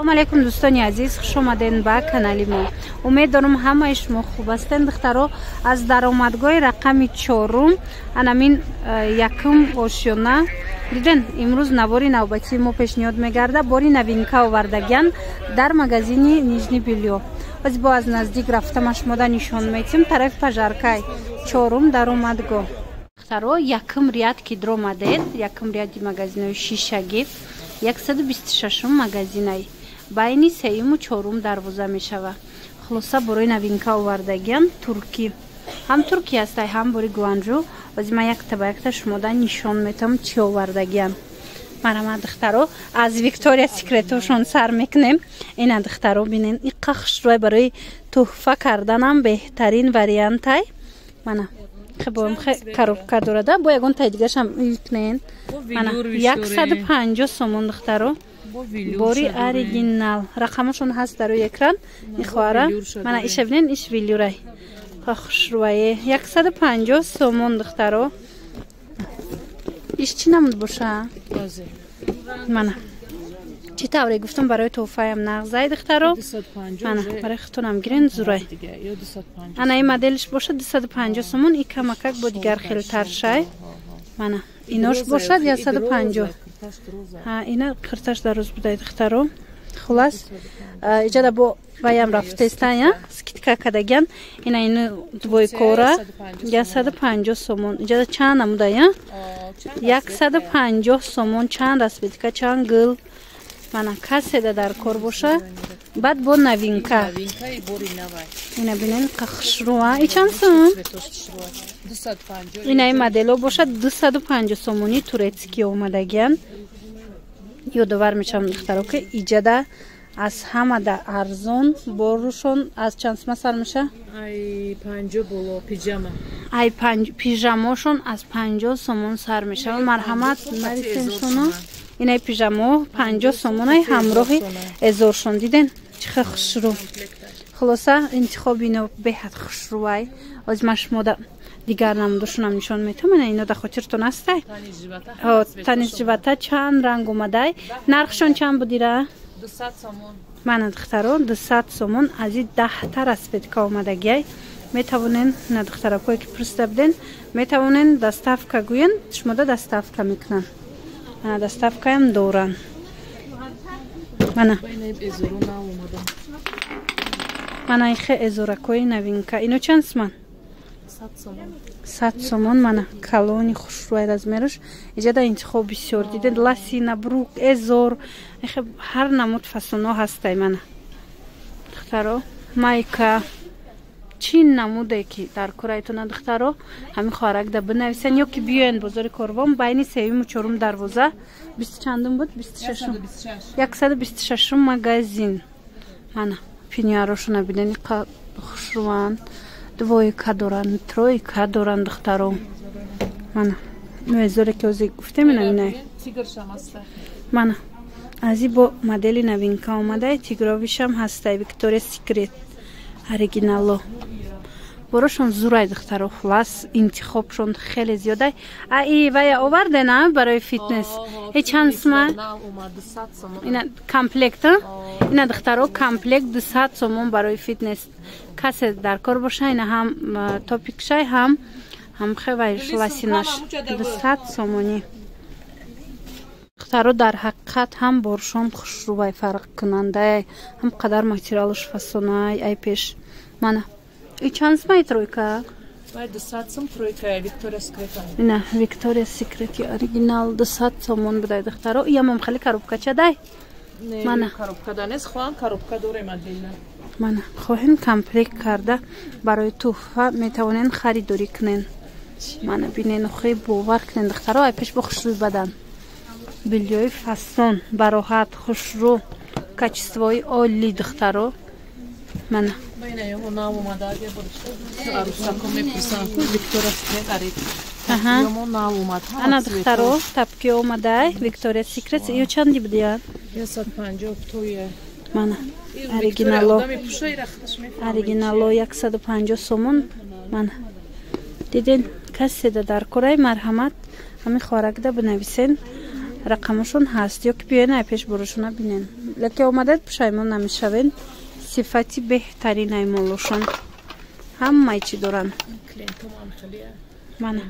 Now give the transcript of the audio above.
Салом алейкум дӯстони азиз, хуш омадед ба канали мо. Умед дорам ҳамаи шумо хуб ҳастед. Духтаро аз даромадгоҳи рақами 4 анамин якум ошёна диден. Имрӯз навори навбатии мо пешниҳод мегарда, бори новинка овардагиан дар магазини Нижний Бельё. Оз бо аз наздик рафтама шумода нишон метим тарафи пажаркай 4 даромадгоҳ. Духтаро якум ряд кидро мадед, якум ряди магазинои шишагӣ 126 магазинай байни 3-ум 4-ум дарвоза мешава. Хулоса борои новинка овардагиан турки. Ҳам турки ҳастай, ҳам бори гуанҷу. Ози ман якта ба якта шумода нишон метам чӣ овардагиан. Марама духтаро аз Виктория Секретошон сар мекунем. Ина духтаро бинен иққа хушрӯй барои туҳфа карданам беҳтарин вариантай. Мана хебом коробка дорада, бо ягон тай дигашам икнен. Мана 150 сомон духтаро. Бори оригинал. Рақамашон ҳаст дар рӯи экран. Мехоҳара. Мана иша бинен, иш вилюрай. Хушрӯае 150 сомон духтаро. Иш чӣ намуд боша? Мана чӣ тавре гуфтам барои туҳфаям нағзай духтаро. Мана барои хутунам гирен зурай. Ана ин моделиш боша 250 сомон, и камакак бо дигар хелтар шай. Мана инош бошад 150. ها اینا خرتاش دروز بوده دخترو. خلاص ایجاده با بایم رفته استایا سکیتکا کدگن اینا دوی کورا 150 سومون ایجاده چند نموده یا 150 سومون چند است بیدکا چند گل مانا کسی در کار باشه بعد با نوینکا اینا بینن قخشروه ای چند سومون اینا این مدلو باشه 250 سومونی تورецکی اومدگن یادآور میشم دخترو که ایجاده از همه در ارزون بارشون از چند سر میشه؟ ای 50 بولو پیژاما. ای 5 پیژاماشون از 50 سومون سر میشه. مرحمت نریسین شونو. اینای پیژاما 50 سومونای همراهی ازورشون دیدن چه خوشرو. خلاصه انتخاب اینو بهت خوشروای. از مشموده دیگر نمودشونم نشون میتونم اینا در خاطرتون هسته. تنیز جواتا چند رنگ اومده. نرخشون چند بودیره؟ 200 سومون. من دخترو 200 سومون از این 10 تر اسپیدکا اومدگی میتوانین نه دخترکوی که پرسته بدین میتوانین دستافکا گوین شموده دستافکا میکنن. من دستافکا هم دورن. من ایخه ازورکوی نوینکا اینو چند سمن؟ 100 сомон мана калони хушрӯй размераш иҷада интихоб бисёр дидед ласина брук эзор ҳар намуд фасоно ҳастай мана духтаро майка чӣ намуде ки дар кораитона духтаро ҳамин хоҳаракда бинависен ё ки биёен бозори корвон байни 3-ум 4-ум дарвоза 20 чандум буд 126 магазин мана пиньярошона бидени хушрӯан двойка доран, тройка доран духтаро. Мана нӯезоре ки ози гуфтем инай. Мана ази бо модели новинка омадай тигровишам ҳастай Виктория Секрет оригинало. Борошон зурай духтаро хулас интихобшон хеле зиёдай. Аи вая овардена барои фитнес. Ҳеҷ ҳансма? Ина комплект, ина духтаро комплект 200 сомон барои фитнес. Касе дар кор боша ина ҳам топикшай ҳам хевайш ласинаш 200 сомони. Духтаро дар ҳақиқат ҳам боршон хушрӯбай фарқ кунандай ҳам қадар материалаш фасонай ай пеш. Мана и чанд сма тройка? 200 сом тройка Виктория Секрет. Ина Виктория Секрет оригинал 200 сомон будай духтаро. Я мам хали коробка чадай? Мана коробка данес хоҳам коробка дорем адина. Мана хоҳем комплект карда барои туҳфа метавонен харидорӣ кунен. Мана бинен хӯй бовар кунен духтаро ай пеш бо хушрӯи бадан. Бельёи фасон бароҳат хушрӯ качествои оли духтаро. Мана ана духтаро тапки омадай Виктория Секрет ё чанди будияд? 150 тоя. Мана оригинало 150 сомон. Мана диден касе дар кораи марҳамат ҳамин хоҳаракда бинависен рақамашон ҳаст ё ки биёен ай пеш борашона бинен леки омадед пушаймон намешавед. Сифати беҳтарин аймолошон ҳамаи чӣ доранд. Клиентам ҳам хеле мана